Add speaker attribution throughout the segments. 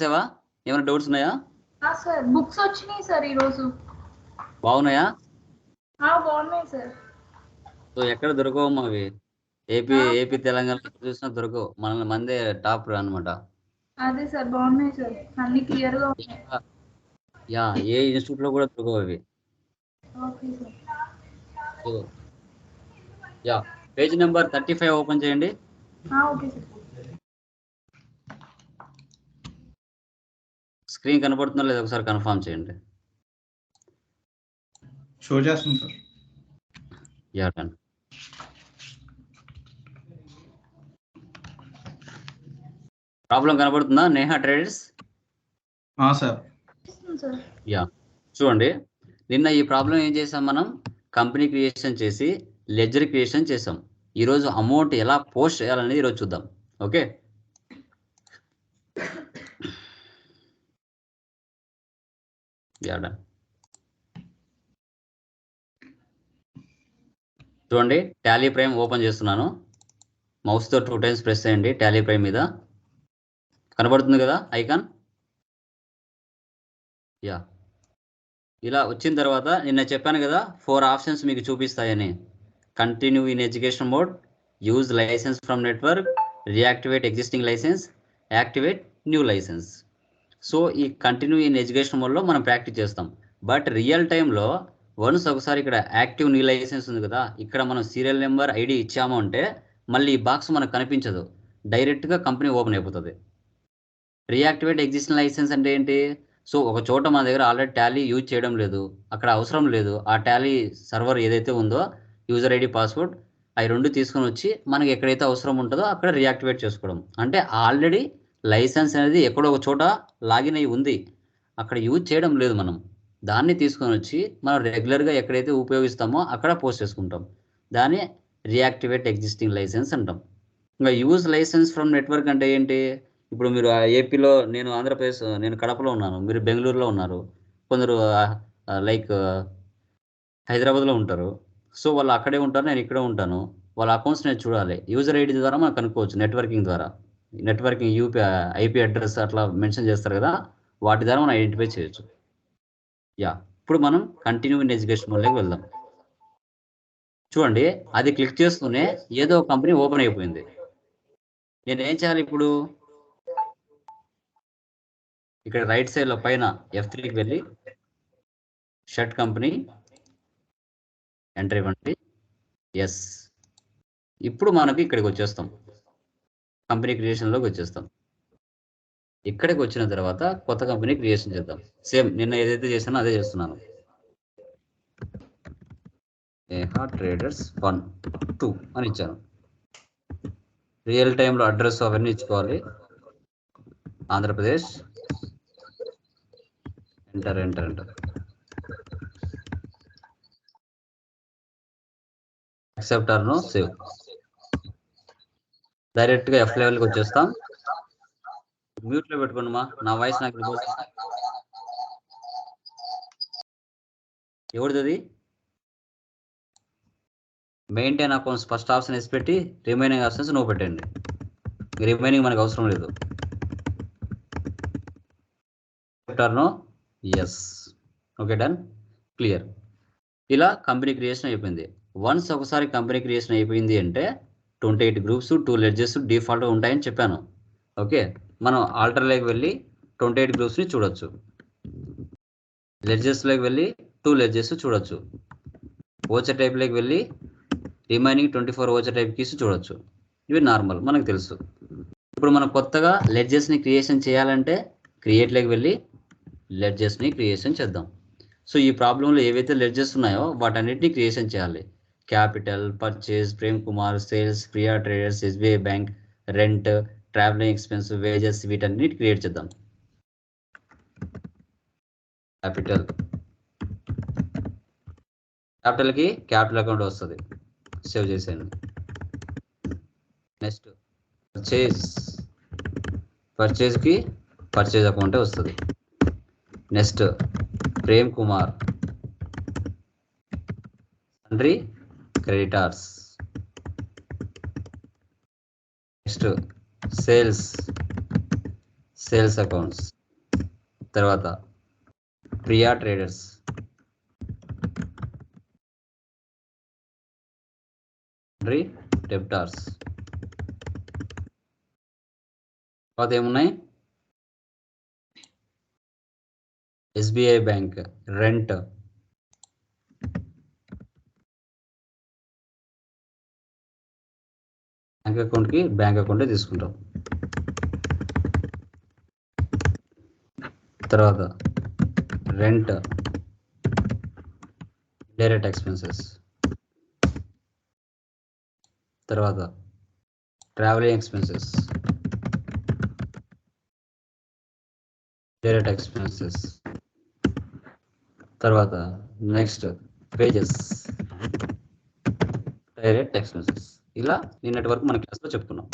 Speaker 1: చేసావా? ఏమైనా డౌట్స్ ఉన్నాయా?
Speaker 2: సార్ బుక్స్ వచ్చినాయి సార్ ఈరోజు.
Speaker 1: బాగున్నాయా?
Speaker 2: బాగున్నాయి సార్.
Speaker 1: సో ఎక్కడ దొరకవమ్మా అవి? ఏపీ తెలంగాణ చూసినా దొరకవు. మనల్ని మందే టాప్ అనమాట.
Speaker 2: అదే సార్ బాగున్నాయి సార్, అన్ని క్లియర్ గా ఉన్నాయి.
Speaker 1: యా, ఏ ఇన్స్టిట్యూట్ లో కూడా దొరకవు అవి.
Speaker 2: Okay sir.
Speaker 1: So yeah, page number 35 open చేయండి.
Speaker 2: Okay sir.
Speaker 1: స్క్రీన్ కనపడుతుందో లేదో ఒకసారి కన్ఫర్మ్ చేయండి.
Speaker 3: షో చేస్తుంది సార్.
Speaker 1: Yeah done. ప్రాబ్లం కనబడుతుందా నేహా ట్రేడర్స్?
Speaker 3: సార్.
Speaker 1: యా, చూడండి, నిన్న ఈ ప్రాబ్లం ఏం చేసాం మనం? కంపెనీ క్రియేషన్ చేసి లెడ్జర్ క్రియేషన్ చేసాం. ఈరోజు అమౌంట్ ఎలా పోస్ట్ చేయాలనేది ఈరోజు చూద్దాం. Okay, yeah done. చూడండి, టాలీ ప్రైమ్ ఓపెన్ చేస్తున్నాను. మౌస్తో 2 టైమ్స్ ప్రెస్ చేయండి. టాలీ ప్రైమ్ మీద కనబడుతుంది కదా ఐకాన్? యా, ఇలా వచ్చిన తర్వాత నిన్న చెప్పాను కదా 4 ఆప్షన్స్ మీకు చూపిస్తాయని. Continue in education mode, use license from network, reactivate existing license, activate new license. So ఈ కంటిన్యూ ఇన్ ఎడ్యుకేషన్ మోడ్లో మనం ప్రాక్టీస్ చేస్తాం. బట్ రియల్ టైంలో వన్స్ ఒకసారి ఇక్కడ యాక్టివ్ న్యూ లైసెన్స్ ఉంది కదా, ఇక్కడ మనం సీరియల్ నెంబర్ ఐడి ఇచ్చాము అంటే మళ్ళీ ఈ బాక్స్ మనకు కనిపించదు, డైరెక్ట్గా కంపెనీ ఓపెన్ అయిపోతుంది. రియాక్టివేట్ ఎగ్జిస్టింగ్ లైసెన్స్ అంటే ఏంటి? సో ఒక చోట మన దగ్గర ఆల్రెడీ టాలీ యూజ్ చేయడం లేదు, అక్కడ అవసరం లేదు, ఆ టాలీ సర్వర్ ఏదైతే ఉందో యూజర్ ఐడి పాస్వర్డ్ అవి 2 తీసుకొని వచ్చి మనకి ఎక్కడైతే అవసరం ఉంటుందో అక్కడ రియాక్టివేట్ చేసుకోవడం. అంటే ఆల్రెడీ లైసెన్స్ అనేది ఎక్కడో ఒక చోట లాగిన్ అయి ఉంది, అక్కడ యూజ్ చేయడం లేదు, మనం దాన్ని తీసుకొని వచ్చి మనం రెగ్యులర్గా ఎక్కడైతే ఉపయోగిస్తామో అక్కడ పోస్ట్ చేసుకుంటాం. దాన్ని రియాక్టివేట్ ఎగ్జిస్టింగ్ లైసెన్స్ అంటాం. ఇంకా యూజ్ లైసెన్స్ ఫ్రమ్ నెట్వర్క్ అంటే ఏంటి? ఇప్పుడు మీరు ఏపీలో, నేను ఆంధ్రప్రదేశ్, నేను కడపలో ఉన్నాను, మీరు బెంగళూరులో ఉన్నారు, కొందరు లైక్ హైదరాబాద్లో ఉంటారు. సో వాళ్ళు అక్కడే ఉంటారు, నేను ఇక్కడే ఉంటాను. వాళ్ళ అకౌంట్స్ నేను చూడాలి. యూజర్ ఐడి ద్వారా మనం కనుక్కోవచ్చు, నెట్వర్కింగ్ ద్వారా. నెట్వర్కింగ్ ఐపీ అడ్రస్ అట్లా మెన్షన్ చేస్తారు కదా, వాటి ద్వారా మనం ఐడెంటిఫై చేయొచ్చు. యా, ఇప్పుడు మనం కంటిన్యూ ఇన్ ఎడ్యుకేషన్ మోడ్లోకి వెళ్దాం. చూడండి, అది క్లిక్ చేస్తూనే ఏదో ఒక కంపెనీ ఓపెన్ అయిపోయింది. నేను ఏం చేయాలి ఇప్పుడు? ఇక్కడ రైట్ సైడ్లో పైన F3కి వెళ్ళి షర్ట్ కంపెనీ ఎంటర్ ఇవ్వండి. ఎస్, ఇప్పుడు మనకి ఇక్కడికి వచ్చేస్తాం, కంపెనీ క్రియేషన్లోకి వచ్చేస్తాం. ఇక్కడికి వచ్చిన తర్వాత కొత్త కంపెనీ క్రియేషన్ చేద్దాం. సేమ్ నిన్న ఏదైతే చేశానో అదే చేస్తున్నాను. నేహా ట్రేడర్స్ 1 2 అని ఇచ్చాను. రియల్ టైంలో అడ్రస్ అవన్నీ ఇచ్చుకోవాలి. Andhra Pradesh, enter enter enter. Accept or no save. డైరెక్ట్గా F లెవెల్కి వచ్చేస్తాం. మ్యూట్లో పెట్టుకోండి మా, నా వాయిస్ నాకు వినిపిస్తుంది. ఎవరిది? మెయింటైన్ అకౌంట్స్ ఫస్ట్ ఆప్షన్ వేసి పెట్టి రిమైనింగ్ ఆప్షన్స్ నువ్వు పెట్టండి. రిమైనింగ్ మనకు అవసరం లేదు. No yes. Okay done, clear. ఇలా కంపెనీ క్రియేషన్ అయిపోయింది. వన్స్ ఒకసారి కంపెనీ క్రియేషన్ అయిపోయింది అంటే 28 గ్రూప్స్ 2 లెడ్జెస్ డిఫాల్ట్గా ఉంటాయని చెప్పాను. ఓకే, మనం ఆల్టర్లోకి వెళ్ళి 28 గ్రూప్స్ని చూడొచ్చు, లెడ్జెస్లోకి వెళ్ళి 2 లెడ్జెస్ చూడొచ్చు, ఓచర్ టైప్లోకి వెళ్ళి రిమైనింగ్ 24 ఓచర్ టైప్ కీస్ చూడొచ్చు. ఇవి నార్మల్, మనకు తెలుసు. ఇప్పుడు మనం కొత్తగా లెడ్జెస్ని క్రియేషన్ చేయాలంటే క్రియేట్లోకి వెళ్ళి లెడ్జెస్ని క్రియేషన్ చేద్దాం. సో ఈ ప్రాబ్లంలో ఏవైతే లెడ్జెస్ ఉన్నాయో వాటన్నిటిని క్రియేషన్ చేయాలి. Capital, purchase, Prem Kumar, sales, Priya traders, SBI bank, rent, travelling expense, wages, వీటన్నిటి క్రియేట్ చేద్దాం. క్యాపిటల్కి క్యాపిటల్ అకౌంట్ వస్తుంది, సేవ్ చేసేయండి. నెక్స్ట్ పర్చేజ్కి పర్చేజ్ అకౌంటే వస్తుంది. Next Prem Kumar, sundry creditors. Next sales accounts, తర్వాత ప్రియా ట్రేడర్స్, డెబ్టార్స్, తర్వాత ఏమున్నాయి SBI bank rent, bank account తీసుకుంటాం. తర్వాత రెంట్, డైరెక్ట్ ఎక్స్పెన్సెస్, తర్వాత ట్రావెలింగ్ ఎక్స్పెన్సెస్, డైరెక్ట్ ఎక్స్పెన్సెస్, తర్వాత నెక్స్ట్ వేజెస్, డైరెక్ట్ ఎక్స్పెన్సెస్. ఇలా నిన్నటి వరకు మన క్లాస్లో చెప్పుకున్నాం.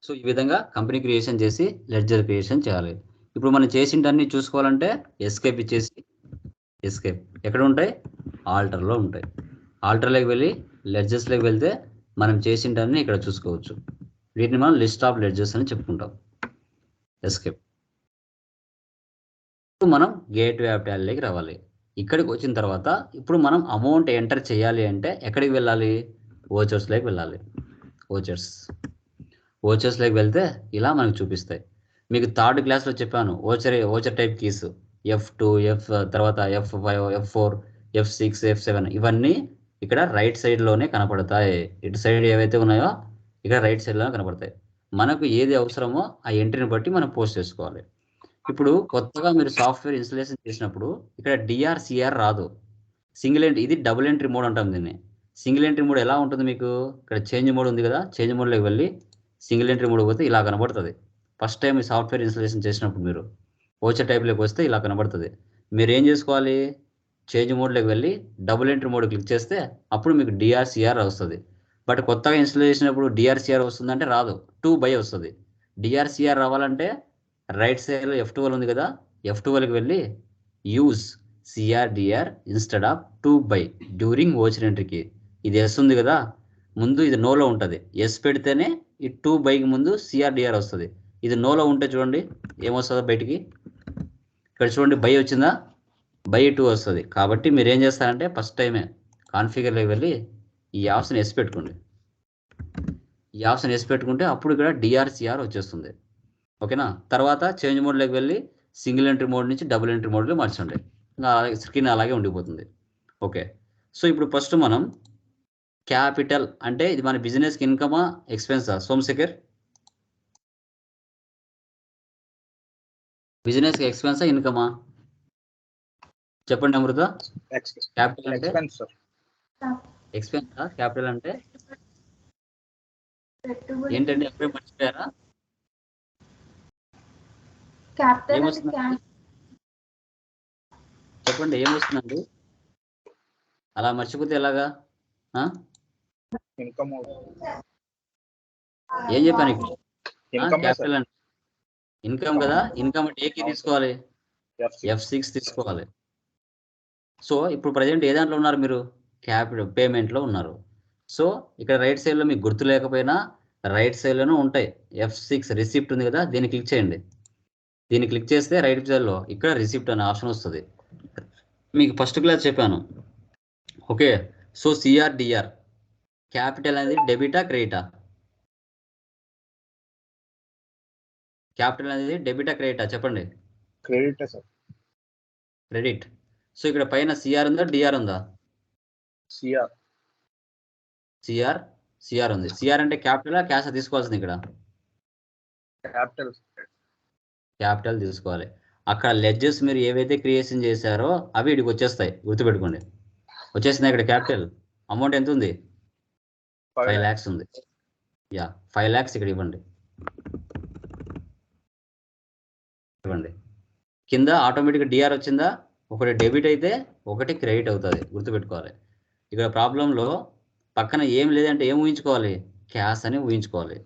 Speaker 1: సో ఈ విధంగా కంపెనీ క్రియేషన్ చేసి లెడ్జర్ క్రియేషన్ చేయాలి. ఇప్పుడు మనం చేసింటన్నీ చూసుకోవాలంటే ఎస్కేప్ ఇచ్చేసి, ఎస్కేప్ ఎక్కడ ఉంటాయి, ఆల్టర్లో ఉంటాయి. ఆల్టర్లోకి వెళ్ళి లెడ్జర్స్లోకి వెళ్తే మనం చేసింటన్నీ ఇక్కడ చూసుకోవచ్చు. వీటిని మనం లిస్ట్ ఆఫ్ లెడ్జర్స్ అని చెప్పుకుంటాం. ఎస్కేప్. ఇప్పుడు మనం గేట్వే ఆఫ్ టాలీలోకి రావాలి. ఇక్కడికి వచ్చిన తర్వాత ఇప్పుడు మనం అమౌంట్ ఎంటర్ చేయాలి అంటే ఎక్కడికి వెళ్ళాలి, ఓచర్స్లోకి వెళ్ళాలి. ఓచర్స్లోకి వెళ్తే ఇలా మనకు చూపిస్తాయి. మీకు థర్డ్ క్లాస్లో చెప్పాను ఓచర్ టైప్ కీస్ F2, తర్వాత F5, F4, F6, F7 ఇవన్నీ ఇక్కడ రైట్ సైడ్లోనే కనపడతాయి. ఇటు సైడ్ ఏవైతే ఉన్నాయో ఇక్కడ రైట్ సైడ్లోనే కనపడతాయి. మనకు ఏది అవసరమో ఆ ఎంట్రీని బట్టి మనం పోస్ట్ చేసుకోవాలి. ఇప్పుడు కొత్తగా మీరు సాఫ్ట్వేర్ ఇన్స్టాలేషన్ చేసినప్పుడు ఇక్కడ డిఆర్సిఆర్ రాదు. సింగిల్ ఎంట్రీ, ఇది డబుల్ ఎంట్రీ మోడ్ అంటాం దీన్ని. సింగిల్ ఎంట్రీ మోడ్ ఎలా ఉంటుంది, మీకు ఇక్కడ చేంజ్ మోడ్ ఉంది కదా, చేంజ్ మోడ్లోకి వెళ్ళి సింగిల్ ఎంట్రీ మోడ్ పోతే ఇలా కనబడుతుంది. ఫస్ట్ టైం ఈ సాఫ్ట్వేర్ ఇన్స్టాలేషన్ చేసినప్పుడు మీరు ఓచర్ టైప్లోకి వస్తే ఇలా కనబడుతుంది. మీరు ఏం చేసుకోవాలి, చేంజ్ మోడ్లోకి వెళ్ళి డబుల్ ఎంట్రీ మోడ్ క్లిక్ చేస్తే అప్పుడు మీకు డిఆర్సిఆర్ వస్తుంది. బట్ కొత్తగా ఇన్స్టాల్ చేసినప్పుడు డిఆర్సిఆర్ వస్తుందంటే రాదు, 2/, వస్తుంది. డిఆర్సిఆర్ రావాలంటే రైట్ సైడ్లో F12 ఉంది కదా, F12కి వెళ్ళి use CRDR instead of 2/, during voucher ఎంట్రీకి. ఇది ఎస్ ఉంది కదా, ముందు ఇది నోలో ఉంటుంది. ఎస్ పెడితేనే ఈ 2/కి ముందు సిఆర్డిఆర్ వస్తుంది. ఇది నోలో ఉంటే చూడండి ఏమొస్తుందో బయటికి. ఇక్కడ చూడండి బై వచ్చిందా, బై 2 వస్తుంది. కాబట్టి మీరు ఏం చేస్తారంటే ఫస్ట్ టైమే కాన్ఫిగర్లోకి వెళ్ళి ఈ ఆప్షన్ ఎస్ పెట్టుకోండి. ఈ ఆప్షన్ ఎస్ పెట్టుకుంటే అప్పుడు ఇక్కడ డిఆర్సిఆర్ వచ్చేస్తుంది. ఓకేనా. తర్వాత చేంజ్ మోడ్లోకి వెళ్ళి సింగిల్ ఎంట్రీ మోడ్ నుంచి డబుల్ ఎంట్రీ మోడ్లో మార్చండి. స్క్రీన్ అలాగే ఉండిపోతుంది. ఓకే. సో ఇప్పుడు ఫస్ట్ మనం క్యాపిటల్ అంటే ఇది మన బిజినెస్కి ఇన్కమా ఎక్స్పెన్సా సోమశేఖర్? బిజినెస్కి ఎక్స్పెన్సా ఇన్కమా చెప్పండి అమృత. క్యాపిటల్ అంటే ఎక్స్పెన్సా, క్యాపిటల్ అంటే ఏంటండి, ఎప్పుడే మర్చిపోయారా? చెప్పండి ఏమొస్తుందండి, అలా మర్చిపోతే ఎలాగా? ఏం చెప్పాను ఇక్కడ? క్యాపిటల్ అంటే ఇన్కమ్ కదా. ఇన్కమ్ అంటే ఏ కీ తీసుకోవాలి, F6 తీసుకోవాలి. సో ఇప్పుడు ప్రజెంట్ ఏ దాంట్లో ఉన్నారు మీరు, క్యాపిటల్ పేమెంట్లో ఉన్నారు. సో ఇక్కడ రైట్ సైడ్లో మీకు గుర్తు లేకపోయినా రైట్ సైడ్లోనే ఉంటాయి. F6 రిసిప్ట్ ఉంది కదా, దీన్ని క్లిక్ చేయండి. దీన్ని క్లిక్ చేస్తే రైట్ సైడ్లో ఇక్కడ రిసిప్ట్ అనే ఆప్షన్ వస్తుంది. మీకు ఫస్ట్ క్లాస్ చెప్పాను. ఓకే. సో సిఆర్డిఆర్ క్యాపిటల్ అనేది డెబిటా క్రెడిటా? క్యాపిటల్ అనేది డెబిటా క్రెడిటా చెప్పండి?
Speaker 4: Credit sir.
Speaker 1: క్రెడిట్. సో ఇక్కడ పైన సిఆర్ ఉందా డిఆర్ ఉందా?
Speaker 4: సిఆర్.
Speaker 1: సిఆర్ ఉంది. సిఆర్ అంటే క్యాపిటలా క్యాష్ తీసుకోవాల్సింది? ఇక్కడ క్యాపిటల్ తీసుకోవాలి. అక్కడ లెడ్జెస్ మీరు ఏవైతే క్రియేషన్ చేశారో అవి ఇక్కడికి వచ్చేస్తాయి, గుర్తుపెట్టుకోండి. వచ్చేసింది. ఇక్కడ క్యాపిటల్ అమౌంట్ ఎంత ఉంది, 5 lakhs ఉంది. 5 lakhs ఇక్కడ ఇవ్వండి. కింద ఆటోమేటిక్గా డిఆర్ వచ్చిందా, ఒకటి డెబిట్ అయితే ఒకటి క్రెడిట్ అవుతుంది, గుర్తుపెట్టుకోవాలి. ఇక్కడ ప్రాబ్లంలో పక్కన ఏం లేదంటే ఏం ఊహించుకోవాలి, క్యాష్ అని ఊహించుకోవాలి.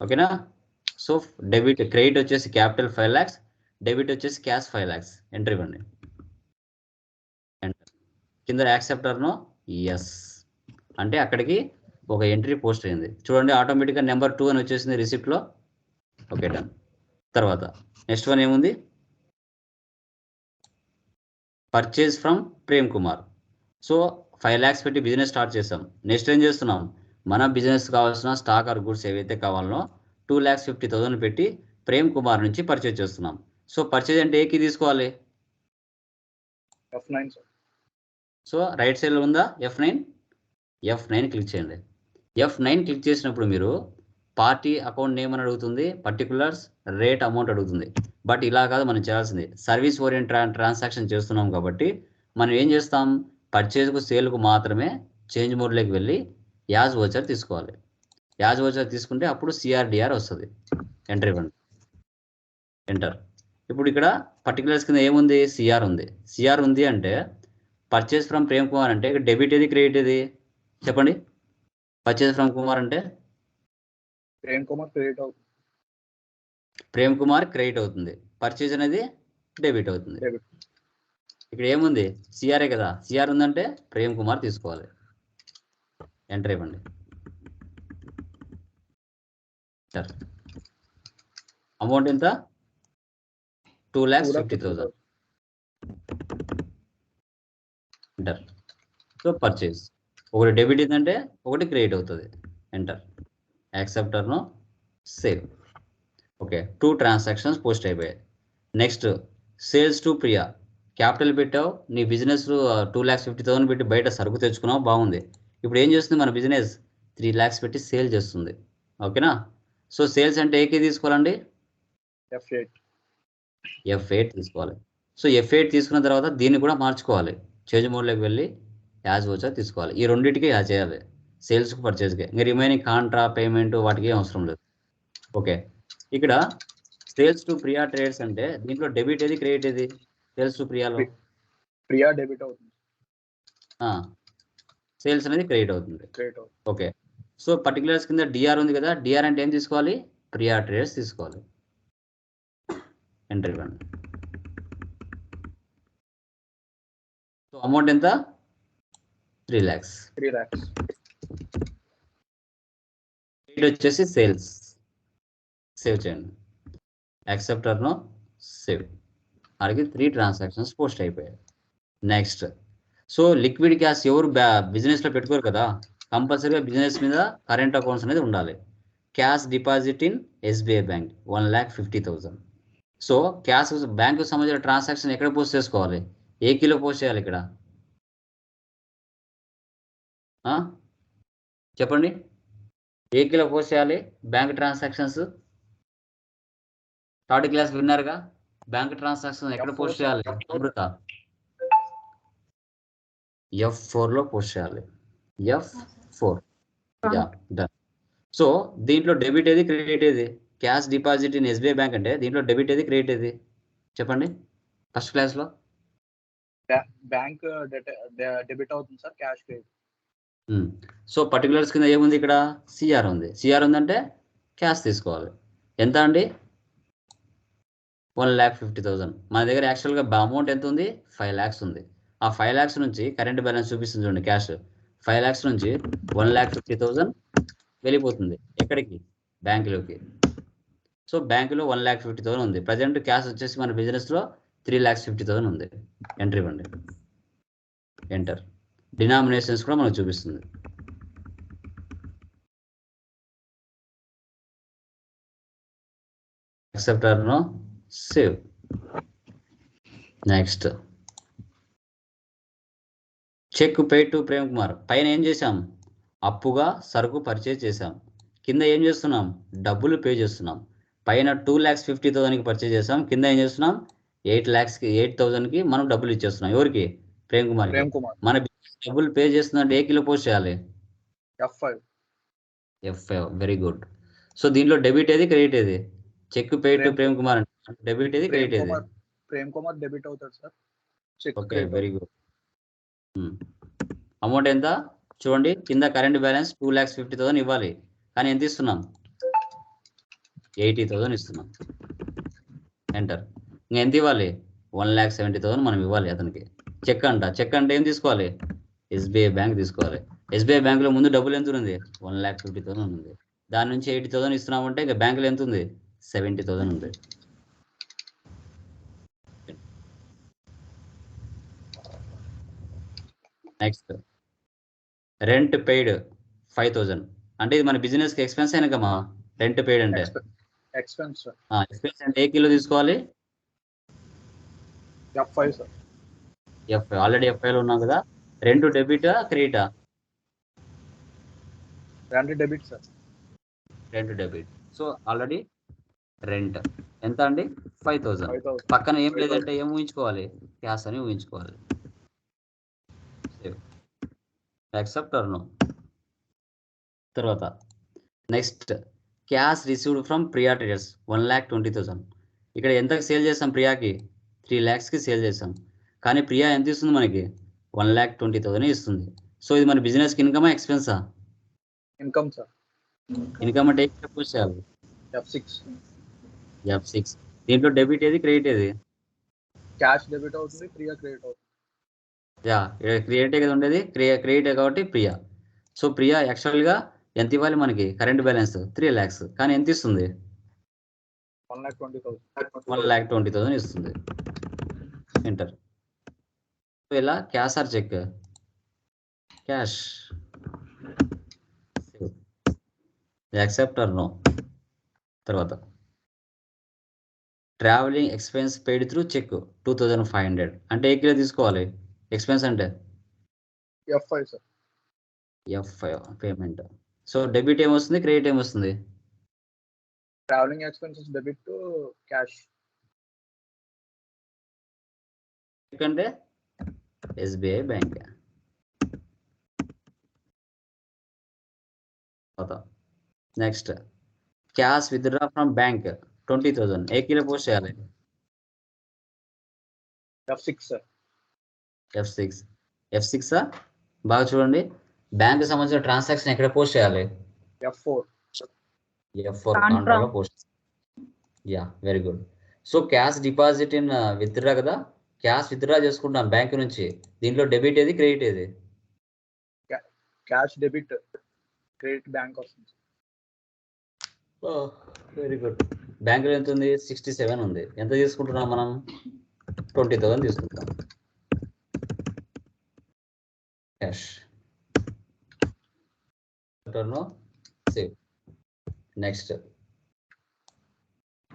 Speaker 1: ఓకేనా. సో డెబిట్ క్రెడిట్ వచ్చేసి క్యాపిటల్ 5 lakhs, డెబిట్ వచ్చేసి క్యాష్ 5 lakhs. ఎంటర్ ఇవ్వండి. ఎంటర్. కింద యాక్సెప్టర్నో ఎస్ అంటే అక్కడికి ఒక ఎంట్రీ పోస్ట్ అయింది. చూడండి ఆటోమేటిక్గా నెంబర్ 2 అని వచ్చేసింది రిసిప్ట్లో. Okay done. తర్వాత నెక్స్ట్ వన్ ఏముంది, purchase from Prem Kumar. So 5 lakhs పెట్టి బిజినెస్ స్టార్ట్ చేసాం. నెక్స్ట్ ఏం చేస్తున్నాం, మన బిజినెస్ కావాల్సిన స్టాక్ ఆర్ గుడ్స్ ఏవైతే కావాలనో 2,50,000 పెట్టి ప్రేమ్ కుమార్ నుంచి పర్చేజ్ చేస్తున్నాం. సో పర్చేజ్ అంటే ఏకి తీసుకోవాలి,
Speaker 4: F9 సార్.
Speaker 1: సో రైట్ సైడ్లో ఉందా F9 క్లిక్ చేయండి. F9 క్లిక్ చేసినప్పుడు మీరు పార్టీ అకౌంట్ నేమ్ అని అడుగుతుంది, పర్టికులర్స్, రేట్, అమౌంట్ అడుగుతుంది. బట్ ఇలా కాదు మనం చేయాల్సింది, సర్వీస్ ఓరియంట్ ట్రాన్సాక్షన్ చేస్తున్నాం కాబట్టి మనం ఏం చేస్తాం, పర్చేజ్కు సేల్కు మాత్రమే చేంజ్ మోడ్లోకి వెళ్ళి యాజ్ వోచర్ తీసుకోవాలి. యాజ్ వోచర్ తీసుకుంటే అప్పుడు CRDR వస్తుంది. ఎంటర్ ఇవ్వండి, ఎంటర్. ఇప్పుడు ఇక్కడ పర్టికులర్స్ కింద ఏముంది, CR ఉంది. CR ఉంది అంటే పర్చేజ్ ఫ్రమ్ ప్రేమ్ కుమార్ అంటే డెబిట్ ఏది క్రెడిట్ ఏది చెప్పండి. పర్చేజ్ ఫ్రమ్ కుమార్ అంటే
Speaker 4: ప్రేమ్ కుమార్ క్రెడిట్ అవుతుంది.
Speaker 1: ప్రేమ్ కుమార్ క్రెడిట్ అవుతుంది, పర్చేజ్ అనేది డెబిట్ అవుతుంది.
Speaker 4: Debit.
Speaker 1: ఇక్కడ ఏముంది, CRఏ కదా, CR ఉందంటే ప్రేమ్ కుమార్ తీసుకోవాలి. ఎంటర్ ఇవ్వండి. అమౌంట్ ఎంత, 2,50,000. ఎంటర్. సో పర్చేజ్ ఒకటి డెబిట్ ఏంటంటే ఒకటి క్రెడిట్ అవుతుంది. ఎంటర్. యాక్సెప్టర్ను సేవ్. ఓకే, 2 transactions పోస్ట్ అయిపోయాయి. Next sales to Priya. Capital పెట్టావు, నీ బిజినెస్ 2,50,000 పెట్టి బయట సరుకు తెచ్చుకున్నావు, బాగుంది. ఇప్పుడు ఏం చేస్తుంది మన బిజినెస్, 3 lakhs పెట్టి సేల్ చేస్తుంది. ఓకేనా. సో సేల్స్ అంటే ఏకే తీసుకోవాలండి, F8 తీసుకోవాలి. సో F8 తీసుకున్న తర్వాత దీన్ని కూడా మార్చుకోవాలి, చేంజ్ మోడ్లోకి వెళ్ళి యాజ్ వోచర్ తీసుకోవాలి. ఈ రెండింటికి ఇలా చేయాలి, సేల్స్కి పర్చేజ్కి. ఇంకా రిమైనింగ్ కాంట్రా, పేమెంట్ వాటికి అవసరం లేదు. ఓకే, ఇక్కడ సేల్స్ టు ప్రియా ట్రేడ్స్ అంటే దీంట్లో డెబిట్ ఏది క్రెడిట్ ఏది, సేల్స్ టు ప్రియాలో
Speaker 4: ప్రియా డెబిట్ అవుతుంది.
Speaker 1: సేల్స్ అనేది క్రెడిట్ అవుతుంది. ఓకే, సో పర్టికులర్స్ కింద DR ఉంది కదా, DR అంటే ఏం తీసుకోవాలి, ప్రియా ట్రేడ్స్ తీసుకోవాలి. ఎంటర్ ఇవ్వండి. సో అమౌంట్ ఎంత, 3 lakhs. క్రెడిట్ వచ్చేసి సేల్స్. సేవ్ చేయండి, యాక్సెప్టర్ను సేవ్. అలాగే 3 transactions పోస్ట్ అయిపోయాయి. నెక్స్ట్, సో లిక్విడ్ క్యాష్ ఎవరు బిజినెస్లో పెట్టుకోరు కదా, కంపల్సరీగా బిజినెస్ మీద కరెంట్ అకౌంట్స్ అనేది ఉండాలి. Cash deposit in SBI bank 1,50,000. So cash bank సంబంధించిన ట్రాన్సాక్షన్ ఎక్కడ పోస్ట్ చేసుకోవాలి, ఏకీలో పోస్ట్ చేయాలి. ఇక్కడ చెప్పండి, ఏకీలో పోస్ట్ చేయాలి బ్యాంక్ ట్రాన్సాక్షన్స్. థర్డ్ క్లాస్ విన్నారుగా, బ్యాంక్ ట్రాన్సాక్షన్ ఎక్కడ పోస్ట్ చేయాలి, అమృత F4లో పోస్ట్ చేయాలి. F4. Yeah, done. సో దీంట్లో డెబిట్ ఏది క్రెడిట్ ఏది, cash deposit in SBI bank అంటే దీంట్లో డెబిట్ ఏది క్రెడిట్ ఏది చెప్పండి ఫస్ట్ క్లాస్లో.
Speaker 4: బ్యాంక్ డెబిట్ అవుతుంది sir, cash credit.
Speaker 1: So particulars కింద ఏముంది, ఇక్కడ CR ఉంది. CR ఉందంటే క్యాష్ తీసుకోవాలి. ఎంత అండి, 1,50,000. మన దగ్గర యాక్చువల్గా అమౌంట్ ఎంత ఉంది, 5 lakhs ఉంది. ఆ 5 lakhs నుంచి కరెంట్ బ్యాలెన్స్ చూపిస్తుంది చూడండి, క్యాష్ 5 lakhs నుంచి 1,50,000 వెళ్ళిపోతుంది. ఎక్కడికి, బ్యాంకులోకి. సో బ్యాంకులో 1,50,000 ఉంది. ప్రజెంట్ క్యాష్ వచ్చేసి మన బిజినెస్లో 3,50,000 ఉంది. ఎంటర్ ఇవ్వండి, ఎంటర్. డినామినేషన్స్ కూడా మనకు చూపిస్తుంది. యాక్సెప్టర్ను save. Next, check paid to Prem Kumar. పైన ఏం చేసాం, అప్పుగా సరుకు పర్చేజ్ చేసాం. కింద ఏం చేస్తున్నాం, డబ్బులు పే చేస్తున్నాం. పైన 2,50,000కి పర్చేజ్ చేసాం, కింద ఏం చేస్తున్నాం 8,000కి మనం డబ్బులు ఇచ్చేస్తున్నాం. ఎవరికి, ప్రేమ్ కుమార్. మన డబ్బులు పే చేస్తుందంటే ఏ కిలో పోస్ట్ చేయాలి, F5. Very good. సో దీంట్లో డెబిట్ ఏది క్రెడిట్ ఏది, cheque paid to Prem Kumar అంటే డెబిట్ ఏది క్రెడిట్ ఏది,
Speaker 4: ప్రేమ్ కుమార్ డెబిట్ అవుతాడు sir.
Speaker 1: Okay, very good. Amount ఎంత చూడండి, కింద కరెంట్ బ్యాలెన్స్ 2,50,000 ఇవ్వాలి, కానీ ఎంత ఇస్తున్నాం, 80,000 ఇస్తున్నాం. ఎంటర్. ఇంకా ఎంత ఇవ్వాలి, 1,70,000 మనం ఇవ్వాలి అతనికి. చెక్ అంట, చెక్ అంటే ఏం తీసుకోవాలి, SBI బ్యాంక్ తీసుకోవాలి. SBI బ్యాంకులో ముందు డబ్బులు ఎంత ఉంది, 1,50,000 ఉంది. దాని నుంచి 80,000 ఇస్తున్నామంటే ఇంకా బ్యాంకులో ఎంత ఉంది, 70,000 ఉంది. నెక్స్ట్ రెంట్ పెయిడ్ 5,000 అంటే ఇది మన బిజినెస్కి ఎక్స్పెన్స్ అయినా కమ్మా రెంట్ పెయిడ్ అంటే
Speaker 4: ఎక్స్పెన్స్ సార్.
Speaker 1: ఎక్స్పెన్స్ అంటే ఏ కిలో తీసుకోవాలి
Speaker 4: F5 సార్.
Speaker 1: ఎఫ్ ఆల్రెడీ ఎఫ్ఐలో ఉన్నాం కదా రెంట్ డెబిటా క్రెడిటా
Speaker 4: rent debit sir.
Speaker 1: Rent debit so already rent ఎంత అండి 5,000
Speaker 4: 5,000.
Speaker 1: పక్కన ఏం లేదంటే ఏం ఊహించుకోవాలి క్యాష్ అని ఊహించుకోవాలి యాక్సెప్ట్ ఆర్ నో తర్వాత next cash received from Priya traders 1,20,000 ఇక్కడ ఎంతకు సేల్ చేస్తాం ప్రియాకి 3 lakhsకి సేల్ చేస్తాం కానీ ప్రియా ఎంత ఇస్తుంది మనకి 1,20,000 ఇస్తుంది సో ఇది మన బిజినెస్కి ఇన్కమా ఎక్స్పెన్సా
Speaker 4: ఇన్కమ్ సార్.
Speaker 1: ఇన్కమ్ అంటే పుష్ చేయాలి
Speaker 4: F6.
Speaker 1: F6 దీంట్లో డెబిట్ ఏది క్రెడిట్ ఏది
Speaker 4: క్యాష్ డెబిట్ అవుతుంది, ప్రియా క్రెడిట్ అవుతుంది.
Speaker 1: యా క్రియేటే కదా ఉండేది క్రెడిట్ కాబట్టి ప్రియా సో ప్రియా యాక్చువల్గా ఎంత ఇవ్వాలి మనకి కరెంట్ బ్యాలెన్స్ 3 lakhs కానీ ఎంత ఇస్తుంది
Speaker 4: 1,20,000.
Speaker 1: 1,20,000 ఇస్తుంది ఎంటర్ ఇలా cash or cheque cash accept or no తర్వాత travelling expense paid through cheque 2,500 అంటే ఏ కిలో తీసుకోవాలి ఎక్స్పెన్స్ అంటే
Speaker 4: F5 sir.
Speaker 1: F5 payment so debit ఏమొస్తుంది క్రెడిట్ ఏమొస్తుంది
Speaker 4: travelling expenses debit to cash.
Speaker 1: ఎందుకంటే SBI bank next cash withdraw from bank 20,000 ఏ కిలో పోస్ట్ చేయాలి
Speaker 4: F6 సార్.
Speaker 1: F6 బాగా చూడండి బ్యాంక్ సంబంధించిన ట్రాన్సాక్షన్ ఎక్కడ పోస్ట్ చేయాలి
Speaker 4: F4.
Speaker 1: F4 కాంట్రాలో post ya very good so cash deposit in withdraw కదా క్యాష్ విత్డ్రా చేసుకుంటాం బ్యాంక్ నుంచి దీంట్లో డెబిట్ ఏది క్రెడిట్ ఏది
Speaker 4: క్యాష్ డెబిట్ క్రెడిట్ బ్యాంక్ వస్తుంది.
Speaker 1: వెరీ గుడ్ బ్యాంకులో ఎంత ఉంది 67 ఉంది ఎంత తీసుకుంటున్నాం మనం 20,000 తీసుకుంటాం క్యాష్ సేవ్ నెక్స్ట్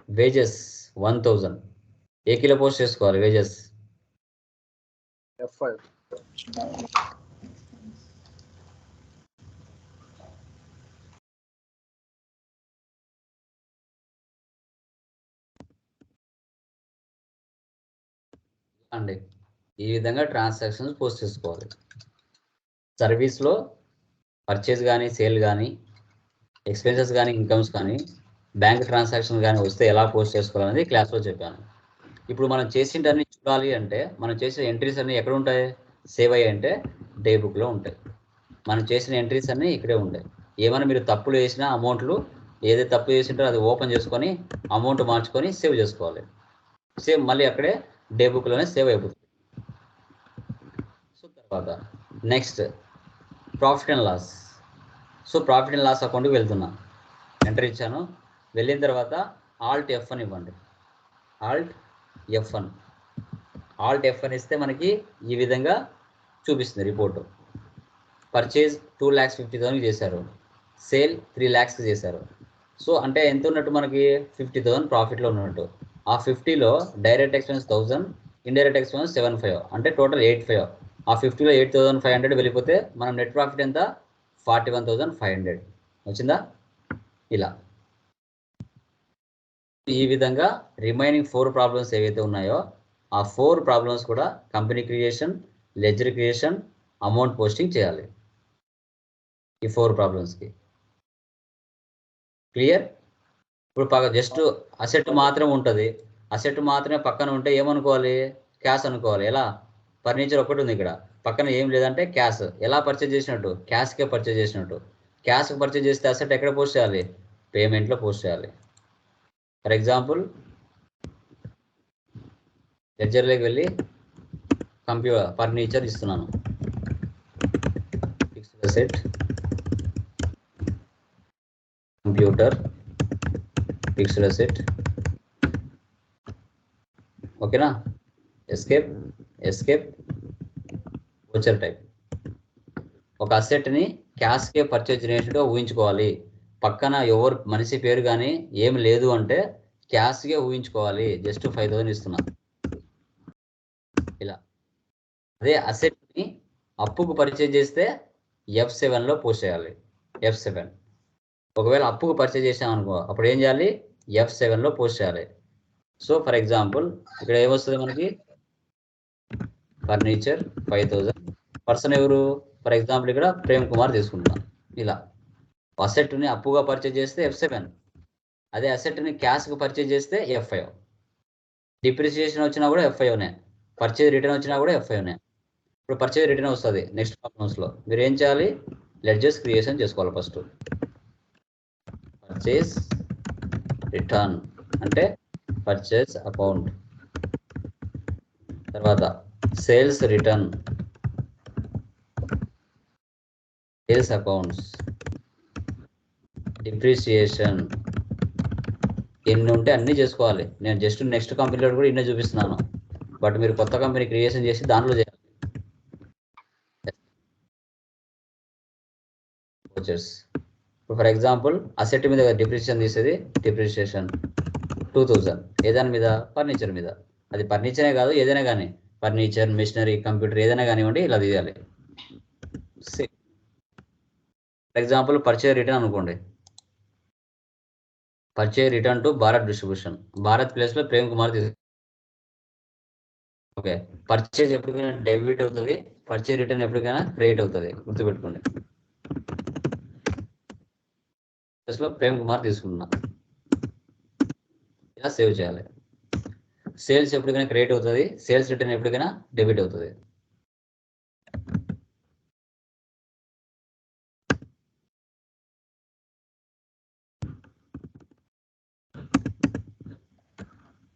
Speaker 1: వేజెస్ 1,000 ఏ కిలో పోస్ట్ చేసుకోవాలి వేజెస్
Speaker 4: F5.
Speaker 1: అండి ఈ విధంగా ట్రాన్సాక్షన్స్ పోస్ట్ చేసుకోవాలి సర్వీస్లో పర్చేజ్ కానీ సేల్ కానీ ఎక్స్పెన్సెస్ కానీ ఇన్కమ్స్ కానీ బ్యాంక్ ట్రాన్సాక్షన్ కానీ వస్తే ఎలా పోస్ట్ చేసుకోవాలనేది క్లాస్లో చెప్పాను ఇప్పుడు మనం చేసింటన్నీ చూడాలి అంటే మనం చేసిన ఎంట్రీస్ అన్నీ ఎక్కడ ఉంటాయి సేవ్ అయ్యాయి అంటే డే బుక్లో ఉంటాయి మనం చేసిన ఎంట్రీస్ అన్నీ ఇక్కడే ఉంటాయి ఏమైనా మీరు తప్పులు వేసినా అమౌంట్లు ఏదైతే తప్పు చేసింటారో అది ఓపెన్ చేసుకొని అమౌంట్ మార్చుకొని సేవ్ చేసుకోవాలి సేవ్ మళ్ళీ అక్కడే డే బుక్లోనే సేవ్ అయిపోతుంది సో తర్వాత next profit and loss so profit and loss అకౌంట్కి వెళ్తున్నా ఎంటర్ ఇచ్చాను వెళ్ళిన తర్వాత ఆల్ట్ F1 ఇవ్వండి ఆల్ట్ F1 ఇస్తే మనకి ఈ విధంగా చూపిస్తుంది రిపోర్టు పర్చేజ్ 2,50,000 చేశారు సేల్ 3 lakhs చేశారు సో అంటే ఎంత ఉన్నట్టు మనకి 50,000 ప్రాఫిట్లో ఉన్నట్టు ఆ 50లో డైరెక్ట్ ఎక్స్పెన్స్ 1,000 ఇండైరెక్ట్ ఎక్స్పెన్స్ 7,500 అంటే టోటల్ 8,500 ఆ 50లో 8,500 వెళ్ళిపోతే మనం నెట్ ప్రాఫిట్ ఎంత 41,500 వచ్చిందా ఇలా ఈ విధంగా రిమైనింగ్ 4 ప్రాబ్లమ్స్ ఏవైతే ఉన్నాయో ఆ 4 ప్రాబ్లమ్స్ కూడా company creation ledger creation amount posting చేయాలి ఈ 4 ప్రాబ్లమ్స్కి క్లియర్ ఇప్పుడు జస్ట్ అసెట్ మాత్రం ఉంటుంది అసెట్ మాత్రమే పక్కన ఉంటే ఏమనుకోవాలి క్యాష్ అనుకోవాలి ఎలా ఫర్నిచర్ ఒకటి ఉంది ఇక్కడ పక్కన ఏం లేదంటే క్యాష్ ఎలా పర్చేజ్ చేసినట్టు క్యాష్కే పర్చేజ్ చేసినట్టు క్యాష్కి పర్చేజ్ చేస్తే అసెట్ ఎక్కడ పోస్ట్ చేయాలి పేమెంట్లో పోస్ట్ చేయాలి ఫర్ ఎగ్జాంపుల్ లెడ్జర్లోకి వెళ్ళి ఫర్నిచర్ ఇస్తున్నాను fixed asset computer fixed asset ఓకేనా ఎస్కేప్ వోచర్ టైప్ ఒక అసెట్ని క్యాష్కే పర్చేజ్ చేసినట్టుగా ఊహించుకోవాలి. పక్కన ఎవరు మనిషి పేరు కానీ ఏమి లేదు అంటే క్యాష్కే ఊహించుకోవాలి. జస్ట్ 5,000 ఇస్తున్నా ఇలా. అదే అసెట్ని అప్పుకు పర్చేజ్ చేస్తే F7లో పోస్ట్ చేయాలి. F7 ఒకవేళ అప్పుకు పర్చేజ్ చేసాం అనుకో అప్పుడు ఏం చేయాలి? F7లో పోస్ట్ చేయాలి. సో ఫర్ ఎగ్జాంపుల్ ఇక్కడ ఏమొస్తుంది మనకి? ఫర్నిచర్ 5,000. పర్సన్ ఎవరు? ఫర్ ఎగ్జాంపుల్ ఇక్కడ ప్రేమ్ కుమార్ తీసుకుంటాం. ఇలా అసెట్ని అప్పుగా పర్చేజ్ చేస్తే F7, అదే అసెట్ని క్యాష్కి పర్చేజ్ చేస్తే F5. డిప్రిసియేషన్ వచ్చినా కూడా F5నే, పర్చేజ్ రిటర్న్ వచ్చినా కూడా F5నే. ఇప్పుడు పర్చేజ్ రిటర్న్ వస్తుంది నెక్స్ట్ ప్రాబ్లమ్స్లో. మీరు ఏం చేయాలి? లెడ్జర్స్ క్రియేషన్ చేసుకోవాలి. ఫస్ట్ పర్చేజ్ రిటర్న్ అంటే పర్చేజ్ అకౌంట్, తర్వాత sales return, sales accounts, depreciation, ఎన్ని ఉంటే అన్నీ చేసుకోవాలి. నేను జస్ట్ నెక్స్ట్ కంపెనీలో కూడా ఇన్నే చూపిస్తున్నాను, బట్ మీరు కొత్త కంపెనీ క్రియేషన్ చేసి దాంట్లో చేయాలి. ఇప్పుడు ఫర్ ఎగ్జాంపుల్ అసెట్ మీద డిప్రిసియేషన్ తీసేది, డిప్రిసియేషన్ 2,000 ఏదైనా మీద? ఫర్నిచర్ మీద. అది ఫర్నిచరే కాదు ఏదైనా కానీ, ఫర్నిచర్, మిషనరీ, కంప్యూటర్ ఏదైనా కానివ్వండి ఇలా తీయాలి. ఫర్ ఎగ్జాంపుల్ పర్చేజ్ రిటర్న్ అనుకోండి. Purchase return to Bharat distribution, Bharat ప్లేస్లో ప్రేమ్ కుమార్ ఓకే. పర్చేజ్ ఎప్పటికైనా డెబిట్ అవుతుంది, పర్చేజ్ రిటర్న్ ఎప్పటికైనా క్రెడిట్ అవుతుంది, గుర్తుపెట్టుకోండి. ప్లేస్లో ప్రేమ్ కుమార్ తీసుకున్నా, ఇలా సేవ్ చేయాలి. సేల్స్ ఎప్పటికైనా క్రెడిట్ అవుతుంది, సేల్స్ రిటర్న్ ఎప్పటికైనా డెబిట్ అవుతుంది.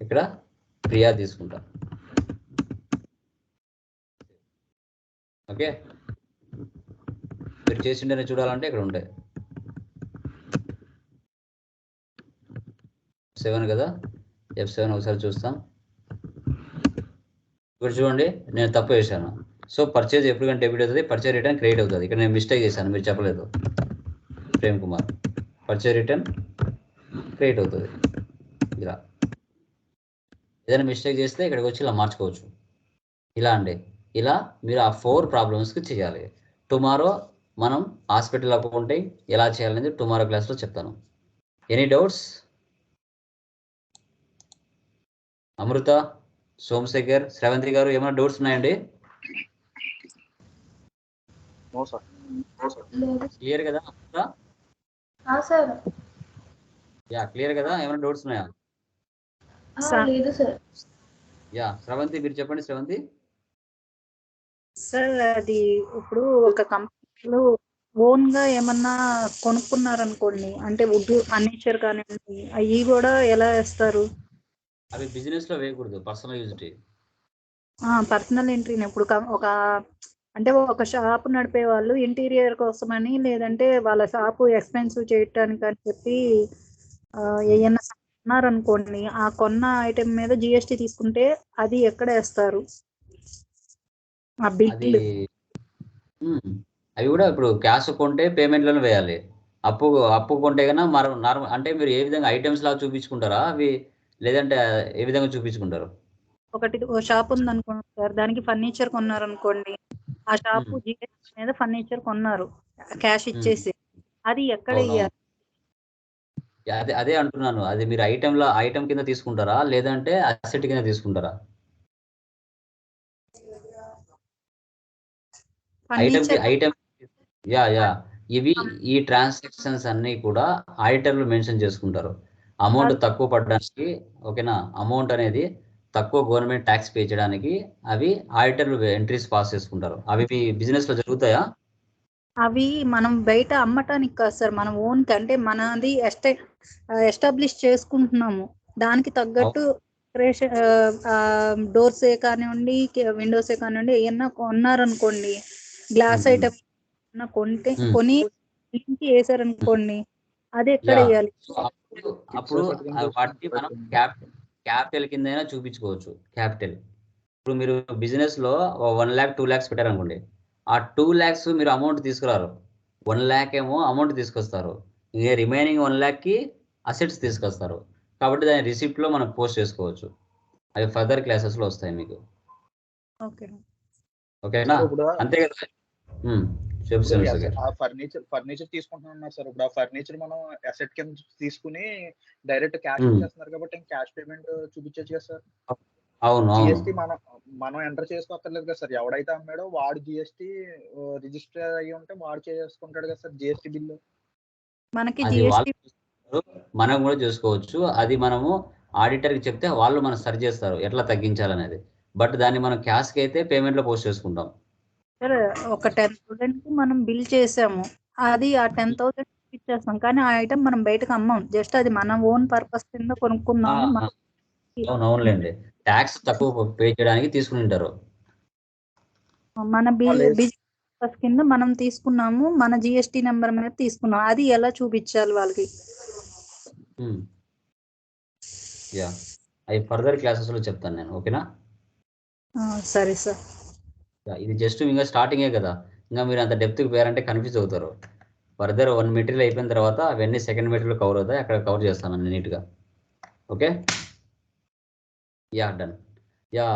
Speaker 1: ఇక్కడ ప్రియా తీసుకుంటా. ఓకే, మీరు చేసిండేనే చూడాలంటే ఇక్కడ ఉంటాయి 7 కదా. F7 ఒకసారి చూస్తాం. ఇక్కడ చూడండి నేను తప్పు చేశాను. సో పర్చేజ్ ఎప్పటికైనా డెబిట్ అవుతుంది, పర్చేజ్ రిటర్న్ క్రెడిట్ అవుతుంది. ఇక్కడ నేను మిస్టేక్ చేశాను, మీరు చెప్పలేదు. Prem Kumar purchase return credit అవుతుంది. ఇలా ఏదైనా మిస్టేక్ చేస్తే ఇక్కడికి వచ్చి ఇలా మార్చుకోవచ్చు. ఇలా అండి, ఇలా మీరు ఆ 4 ప్రాబ్లమ్స్కి చేయాలి. టుమారో మనం హాస్పిటల్ అకౌంటింగ్ ఎలా చేయాలనేది టుమారో క్లాస్లో చెప్తాను. Any doubts? అమృత, సోమశేఖర్, శ్రవంతి గారు ఏమైనా డౌట్స్ ఉన్నాయండి?
Speaker 4: No sir.
Speaker 2: లేదు
Speaker 1: క్లియర్ కదా అమృత?
Speaker 2: సార్.
Speaker 1: యా క్లియర్ కదా? ఏమైనా డౌట్స్ ఉన్నాయా?
Speaker 2: లేదు సార్.
Speaker 1: యా శ్రవంతి మీరు చెప్పండి. శ్రవంతి
Speaker 5: సార్ అది ఇప్పుడు ఒక కంపెనీలో ఓన్ గా ఏమన్నా కొనుక్కున్నారనుకోండి, అంటే వుడ్ ఫర్నిచర్ కానివ్వండి, అవి కూడా ఎలా వేస్తారు?
Speaker 1: అవి బిజినెస్ లో వేయకూడదు, పర్సనల్ యూజిటీ.
Speaker 5: పర్సనల్ ఎంట్రీని ఇప్పుడు ఒక అంటే ఒక షాప్ నడిపే వాళ్ళు ఇంటీరియర్ కోసమని, లేదంటే వాళ్ళ షాపు ఎక్స్పెన్సివ్ చేయటానికి అని చెప్పి ఏమన్నా కొన్నారనుకోండి, ఆ కొన్న ఐటెం మీద GST తీసుకుంటే అది ఎక్కడ వేస్తారు? ఆ
Speaker 1: అది
Speaker 5: బిల్
Speaker 1: అవి కూడా ఇప్పుడు క్యాష్ కొంటే పేమెంట్లను వేయాలి. అప్పు కొంటే కన్నా నార్మల్ అంటే మీరు ఏ విధంగా ఐటమ్స్ లాగా చూపించుకుంటారా అవి, లేదంటే ఏ విధంగా చూపించుకుంటారు?
Speaker 5: ఒకటి షాప్ ఉంది అనుకోండి సార్, దానికి ఫర్నిచర్ కొన్నారనుకోండి, ఆ షాప్ GST మీద ఫర్నిచర్ కొన్నారు క్యాష్ ఇచ్చేసి, అది ఎక్కడ ఇయ్యాలి?
Speaker 1: అదే అంటున్నాను, అది మీరు ఐటమ్ కింద తీసుకుంటారా లేదంటే అసెట్ కింద తీసుకుంటారా? ఐటమ్ ఇవి ఈ ట్రాన్సాక్షన్స్ అన్ని కూడా ఆడిటర్లు మెన్షన్ చేసుకుంటారు. అమౌంట్ తక్కువ పడడానికి, ఓకేనా, అమౌంట్ అనేది తక్కువ గవర్నమెంట్ ట్యాక్స్ పే చేయడానికి అవి ఆడిటర్లు ఎంట్రీస్ పాస్ చేసుకుంటారు. అవి బిజినెస్ లో జరుగుతాయా?
Speaker 5: అవి మనం బయట అమ్మటానికి కాదు సార్, మన ఓన్ కి, అంటే మనది ఎస్టాబ్లిష్ చేసుకుంటున్నాము, దానికి తగ్గట్టు డోర్సే కానివ్వండి, విండోసే కానివ్వండి, ఏమన్నా కొన్నారనుకోండి, గ్లాస్ ఐటమ్ కొని ఇంటికి వేసారనుకోండి, అది ఎక్కడ వేయాలి?
Speaker 1: అప్పుడు వాటిని మనం క్యాపిటల్ కింద చూపించుకోవచ్చు. క్యాపిటల్ ఇప్పుడు మీరు బిజినెస్ లో 1 lakh 2 lakhs పెట్టారనుకోండి, ఆ 2 lakhs మీరు అమౌంట్ తీసుకురారు. 1 lakh ఏమో అమౌంట్ తీసుకొస్తారు. ఇంకా రిమైనింగ్ 1 lakh అసెట్స్ తీసుకొస్తారు. కాబట్టి దాని రిసిప్ట్లో మనం పోస్ట్ చేసుకోవచ్చు. అవి ఫర్దర్ క్లాసెస్లో వస్తాయి మీకు.
Speaker 5: ఓకే.
Speaker 1: ఓకేనా?
Speaker 4: ఇప్పుడు
Speaker 1: అంతే కదా. చెప్పు శ్రీనివాస్ గారు.
Speaker 4: ఆ ఫర్నిచర్ తీసుకుంటున్నాం సార్. ఇప్పుడు ఆ ఫర్నిచర్ మనం అసెట్ కింద తీసుకుని డైరెక్ట్ క్యాష్ ఇచ్చేస్తున్నారు కాబట్టి క్యాష్ పేమెంట్ చూపించచ్చు కదా సార్.
Speaker 1: అవును
Speaker 4: జిఎస్టీ మనం ఎంటర్ చేసుకోక్కర్లేదు కదా సార్. ఎవడైతే అమ్మాడో వాడు జిఎస్టీ రిజిస్టర్ అయ్యి ఉంటే వాడు చేసుకుంటాడు కదా సార్ జిఎస్టీ బిల్లు.
Speaker 5: మనకి
Speaker 1: అది
Speaker 5: జిఎస్టీ
Speaker 1: మనం కూడా చూసుకోవచ్చు. అది మనము ఆడిటర్కి చెప్తే వాళ్ళు మనం సరి చేస్తారు ఎట్లా తగ్గించాలనేది. బట్ దాన్ని మనం క్యాష్కి అయితే పేమెంట్లో పోస్ట్ చేసుకుంటాం.
Speaker 5: ఒక 10,000 కి మనం బిల్ చేసాము, అది ఆ 10,000 ఇచ్చేస్తాం, కానీ ఆ ఐటమ్ మనం బయటకు అమ్మాం. జస్ట్ అది మన ఓన్ పర్పస్ కింద కొనుక్కుందాము.
Speaker 1: అవునవునులేండి. ట్యాక్స్ తక్కువ పే చేయడానికి తీసుకుని ఉంటారు.
Speaker 5: మన బిజినెస్ పర్పస్ కింద మనం తీసుకున్నాము, మన జిఎస్టీ నెంబర్ మీద తీసుకున్నాం. అది ఎలా చూపించాలి వాళ్ళకి?
Speaker 1: యా, అవి ఫర్దర్ క్లాసెస్లో చెప్తాను నేను. ఓకేనా?
Speaker 5: సరే సార్.
Speaker 1: ఇది జస్ట్ ఇంకా స్టార్టింగే కదా. ఇంకా మీరు అంత డెప్త్కి పోయారంటే కన్ఫ్యూజ్ అవుతారు. ఫర్దర్ 1 మెటీరియల్ అయిపోయిన తర్వాత అవన్నీ సెకండ్ మెటీరియల్ కవర్ అవుతాయి. అక్కడ కవర్ చేస్తాను నీట్గా. ఓకే. Yeah, done. యా,